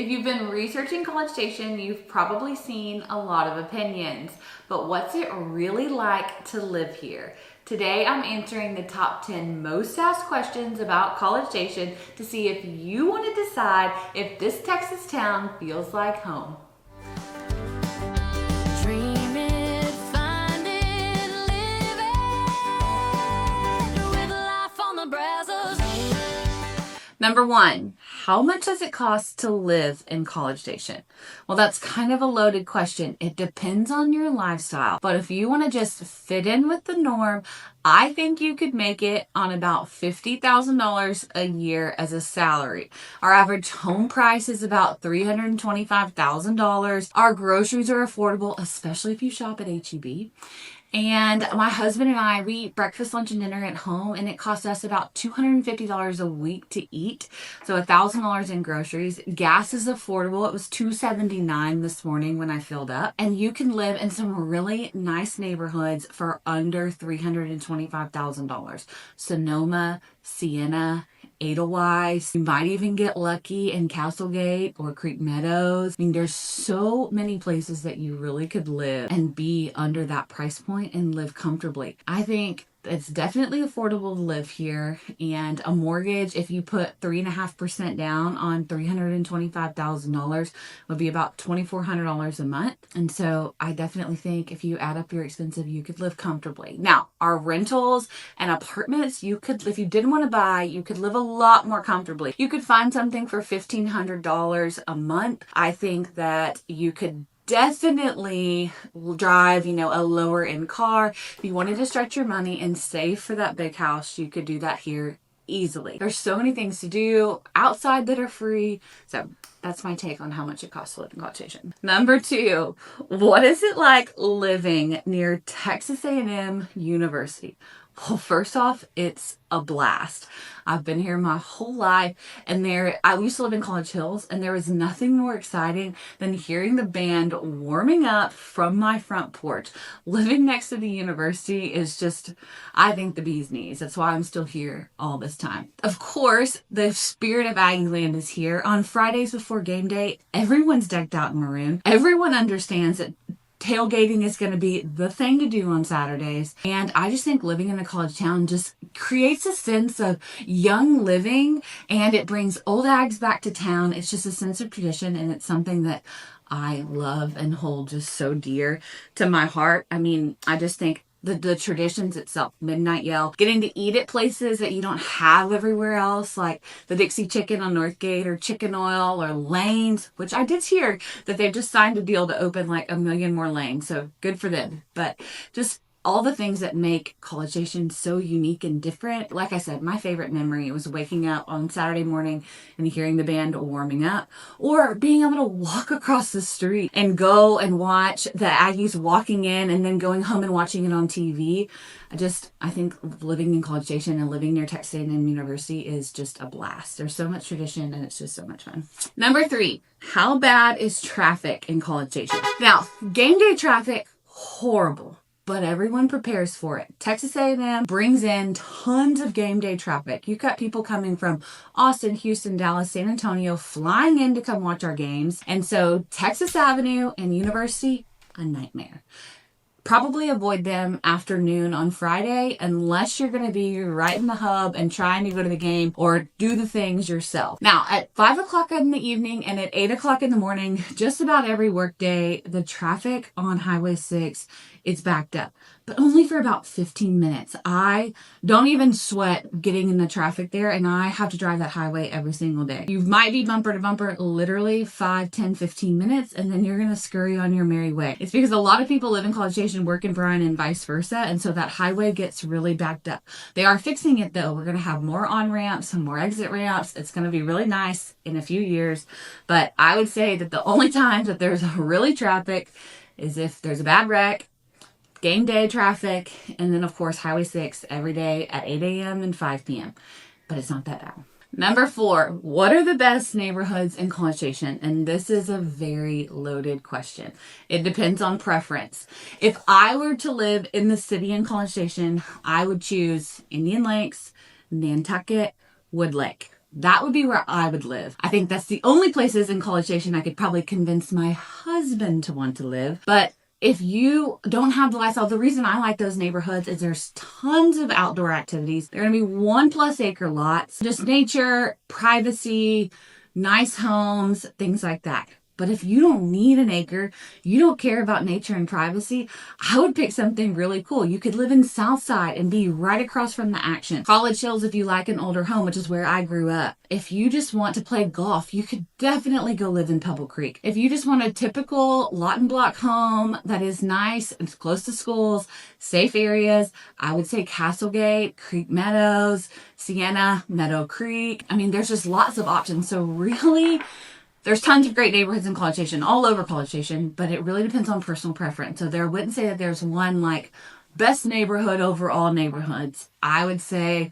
If you've been researching College Station, you've probably seen a lot of opinions, but what's it really like to live here? Today, I'm answering the top 10 most asked questions about College Station to see if you want to decide if this Texas town feels like home. Dream it, find it, live it, with life on the Brazos. Number one, how much does it cost to live in College Station? Well, that's kind of a loaded question. It depends on your lifestyle. But if you want to just fit in with the norm, I think you could make it on about $50,000 a year as a salary. Our average home price is about $325,000. Our groceries are affordable, especially if you shop at H-E-B. And my husband and I, we eat breakfast, lunch, and dinner at home, and it costs us about $250 a week to eat. So $1,000 in groceries. Gas is affordable. It was $2.79 this morning when I filled up. And you can live in some really nice neighborhoods for under $325,000. Sonoma, Sienna, Edelweiss. You might even get lucky in Castlegate or Creek Meadows. I mean, there's so many places that you really could live and be under that price point and live comfortably. I think it's definitely affordable to live here, and a mortgage, if you put 3.5% down on $325,000, would be about $2,400 a month. And so I definitely think if you add up your expenses, you could live comfortably. Now, our rentals and apartments, you could, if you didn't want to buy, you could live a lot more comfortably. You could find something for $1,500 a month. I think that you could definitely drive, a lower end car. If you wanted to stretch your money and save for that big house, you could do that here easily. There's so many things to do outside that are free. So that's my take on how much it costs to live in College Station. Number two, what is it like living near Texas A&M University? Well, first off, it's a blast. I've been here my whole life, and I used to live in College Hills, and there was nothing more exciting than hearing the band warming up from my front porch. Living next to the university is just, I think, the bee's knees. That's why I'm still here all this time. Of course, the spirit of Aggie land is here. On Fridays before game day, everyone's decked out in maroon. Everyone understands that tailgating is going to be the thing to do on Saturdays. And I just think living in a college town just creates a sense of young living, and it brings old Ags back to town. It's just a sense of tradition, and it's something that I love and hold just so dear to my heart. I mean, I just think the traditions itself, midnight yell, getting to eat at places that you don't have everywhere else, like the Dixie Chicken on Northgate or Chicken Oil or Lanes, which I did hear that they've just signed a deal to open like 1 million more lanes. So good for them. But just all the things that make College Station so unique and different. Like I said, my favorite memory was waking up on Saturday morning and hearing the band warming up, or being able to walk across the street and go and watch the Aggies walking in and then going home and watching it on TV. I think living in College Station and living near Texas A&M University is just a blast. There's so much tradition, and it's just so much fun. Number three, how bad is traffic in College Station? Now, game day traffic, horrible. But everyone prepares for it. Texas A&M brings in tons of game day traffic. You've got people coming from Austin, Houston, Dallas, San Antonio, flying in to come watch our games. And so Texas Avenue and University, a nightmare. Probably avoid them after noon on Friday unless you're going to be right in the hub and trying to go to the game or do the things yourself. Now, at 5 o'clock in the evening and at 8 o'clock in the morning, just about every work day, the traffic on Highway 6 is backed up, but only for about 15 minutes. I don't even sweat getting in the traffic there, and I have to drive that highway every single day. You might be bumper to bumper literally 5, 10, 15 minutes, and then you're going to scurry on your merry way. It's because a lot of people live in College Station, work in Bryan, and vice versa, and so that highway gets really backed up. They are fixing it, though. We're going to have more on-ramps and more exit ramps. It's going to be really nice in a few years, but I would say that the only times that there's really traffic is if there's a bad wreck, game day traffic, and then, of course, Highway 6 every day at 8 a.m. and 5 p.m. But it's not that bad. Number four, what are the best neighborhoods in College Station? And this is a very loaded question. It depends on preference. If I were to live in the city in College Station, I would choose Indian Lakes, Nantucket, Woodlake. that would be where I would live. I think that's the only places in College Station I could probably convince my husband to want to live. But if you don't have the lifestyle, the reason I like those neighborhoods is there's tons of outdoor activities. They're going to be 1+ acre lots, just nature, privacy, nice homes, things like that. But if you don't need an acre, you don't care about nature and privacy, I would pick something really cool. You could live in Southside and be right across from the action. College Hills, if you like an older home, which is where I grew up. If you just want to play golf, you could definitely go live in Pebble Creek. If you just want a typical lot and block home that is nice and close to schools, safe areas, I would say Castlegate, Creek Meadows, Sienna, Meadow Creek. I mean, there's just lots of options. So really, there's tons of great neighborhoods in College Station, all over College Station, but it really depends on personal preference. So there wouldn't say that there's one like best neighborhood over all neighborhoods. I would say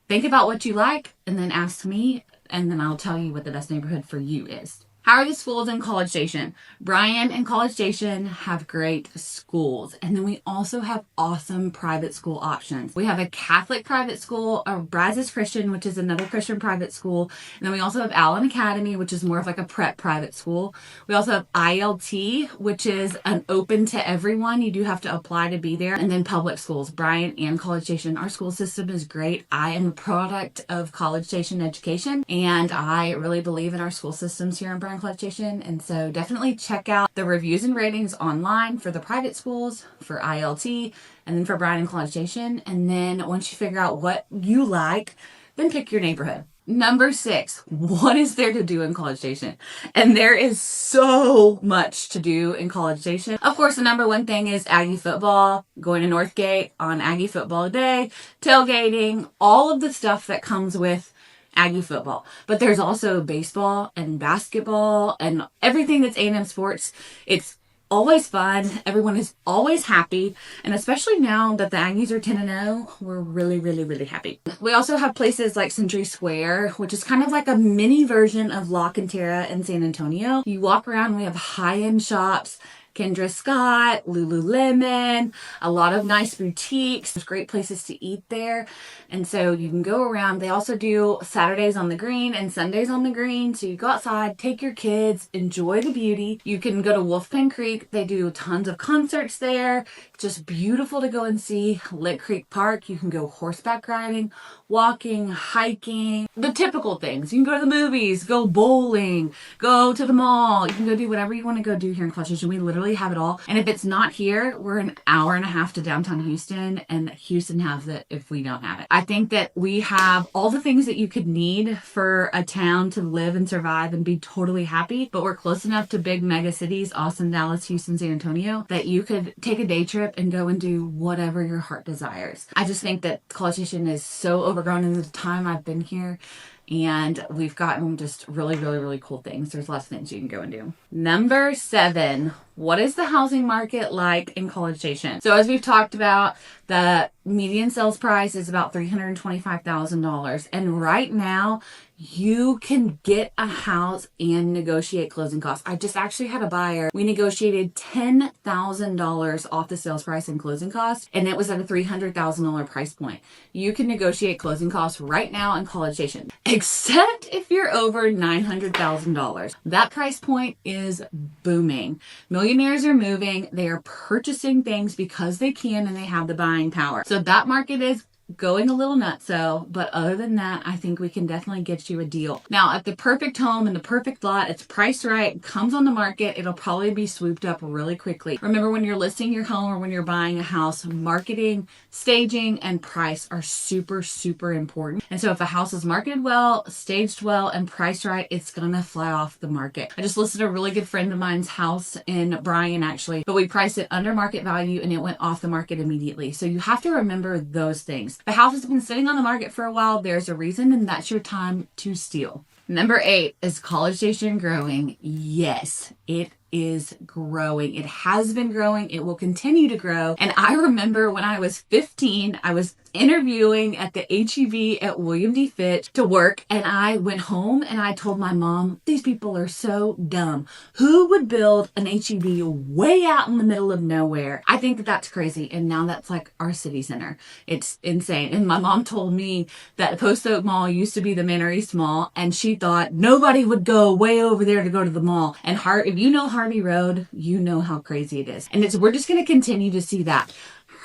think about what you like and then ask me, and then I'll tell you what the best neighborhood for you is. How are the schools in College Station? Bryan and College Station have great schools. And then we also have awesome private school options. We have a Catholic private school, a Brazos Christian, which is another Christian private school. And then we also have Allen Academy, which is more of like a prep private school. We also have ILT, which is an open to everyone. You do have to apply to be there. And then public schools, Bryan and College Station. Our school system is great. I am a product of College Station education, and I really believe in our school systems here in Bryan College Station. And so definitely check out the reviews and ratings online for the private schools, for ILT, and then for Bryan and College Station. And then once you figure out what you like, then pick your neighborhood. Number 6, what is there to do in College Station? And there is so much to do in College Station. Of course, the number one thing is Aggie football, going to Northgate on Aggie football day, tailgating, all of the stuff that comes with Aggie football. But there's also baseball and basketball and everything that's A&M sports. It's always fun. Everyone is always happy. And especially now that the Aggies are 10-0, we're really, really, really happy. We also have places like Century Square, which is kind of like a mini version of La Cantera in San Antonio. You walk around, we have high-end shops, Kendra Scott, Lululemon, a lot of nice boutiques. There's great places to eat there. And so you can go around. They also do Saturdays on the green and Sundays on the green. So you go outside, take your kids, enjoy the beauty. You can go to Wolfpen Creek. They do tons of concerts there. Just beautiful to go and see. Lick Creek Park. You can go horseback riding, walking, hiking, the typical things. You can go to the movies, go bowling, go to the mall. You can go do whatever you want to go do here in College Station. We literally have it all. And if it's not here, we're an hour and a half to downtown Houston, and Houston has it if we don't have it. I think that we have all the things that you could need for a town to live and survive and be totally happy, but we're close enough to big mega cities, Austin, Dallas, Houston, San Antonio, that you could take a day trip and go and do whatever your heart desires. I just think that College Station is so overgrown in the time I've been here. And we've gotten just really, really, really cool things. There's lots of things you can go and do. Number 7, what is the housing market like in College Station? So as we've talked about, the median sales price is about $325,000. And right now, you can get a house and negotiate closing costs. I just actually had a buyer. We negotiated $10,000 off the sales price and closing costs, and it was at a $300,000 price point. You can negotiate closing costs right now in College Station, except if you're over $900,000. That price point is booming. Millionaires are moving. They are purchasing things because they can and they have the buying power. So that market is going a little nutso, but other than that, I think we can definitely get you a deal. Now, at the perfect home and the perfect lot, it's priced right, comes on the market, it'll probably be swooped up really quickly. Remember, when you're listing your home or when you're buying a house, marketing, staging, and price are super, super important. And so if a house is marketed well, staged well, and priced right, it's gonna fly off the market. I just listed a really good friend of mine's house in Bryan, actually, but we priced it under market value and it went off the market immediately. So you have to remember those things. The house has been sitting on the market for a while. There's a reason, and that's your time to steal. Number 8, is College Station growing? Yes, it is growing. It has been growing. It will continue to grow. And I remember when I was 15, I was interviewing at the HEB at William D. Fitch to work, and I went home and I told my mom, these people are so dumb. Who would build an HEB way out in the middle of nowhere? I think that that's crazy. And now that's like our city center. It's insane. And my mom told me that Post Oak Mall used to be the Manor East Mall, and she thought nobody would go way over there to go to the mall. And if you know Harvey Road, you know how crazy it is. And we're just going to continue to see that.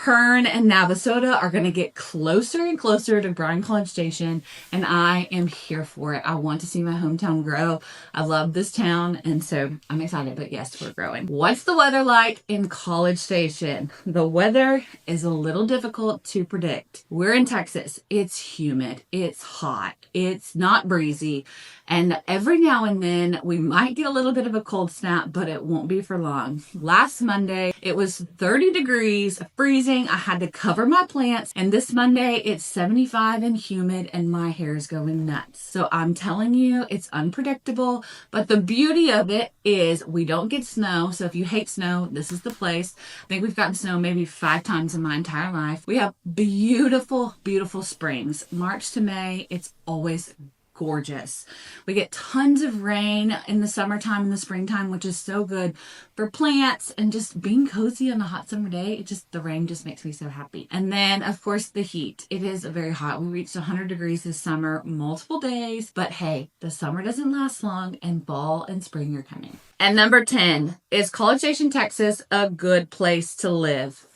Hearn and Navasota are going to get closer and closer to Bryan College Station, and I am here for it. I want to see my hometown grow. I love this town, and so I'm excited, but yes, we're growing. What's the weather like in College Station? The weather is a little difficult to predict. We're in Texas. It's humid. It's hot. It's not breezy. And every now and then we might get a little bit of a cold snap, but it won't be for long. Last Monday, it was 30 degrees, freezing. I had to cover my plants. And this Monday, it's 75 and humid, and my hair is going nuts. So I'm telling you, it's unpredictable. But the beauty of it is we don't get snow. So if you hate snow, this is the place. I think we've gotten snow maybe 5 times in my entire life. We have beautiful, beautiful springs. March to May, it's always gorgeous. We get tons of rain in the summertime and the springtime, which is so good for plants and just being cozy on a hot summer day. The rain just makes me so happy. And then of course the heat. It is very hot. We reached 100 degrees this summer, multiple days, but hey, the summer doesn't last long and fall and spring are coming. And number 10, is College Station, Texas a good place to live?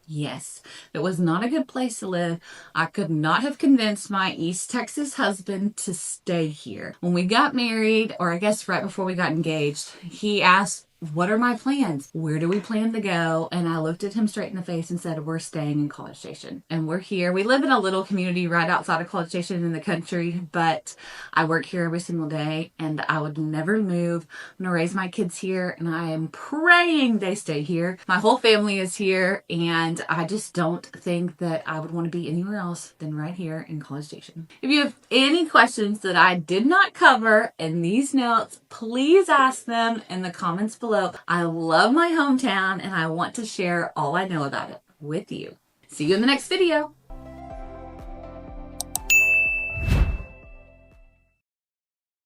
Yes, it was not a good place to live. I could not have convinced my East Texas husband to stay here. When we got married, or I guess right before we got engaged, he asked, what are my plans? Where do we plan to go? And I looked at him straight in the face and said, we're staying in College Station. And we're here. We live in a little community right outside of College Station in the country, but I work here every single day and I would never move. I'm going to raise my kids here and I am praying they stay here. My whole family is here and I just don't think that I would want to be anywhere else than right here in College Station. If you have any questions that I did not cover in these notes, please ask them in the comments below. I love my hometown and I want to share all I know about it with you. See you in the next video.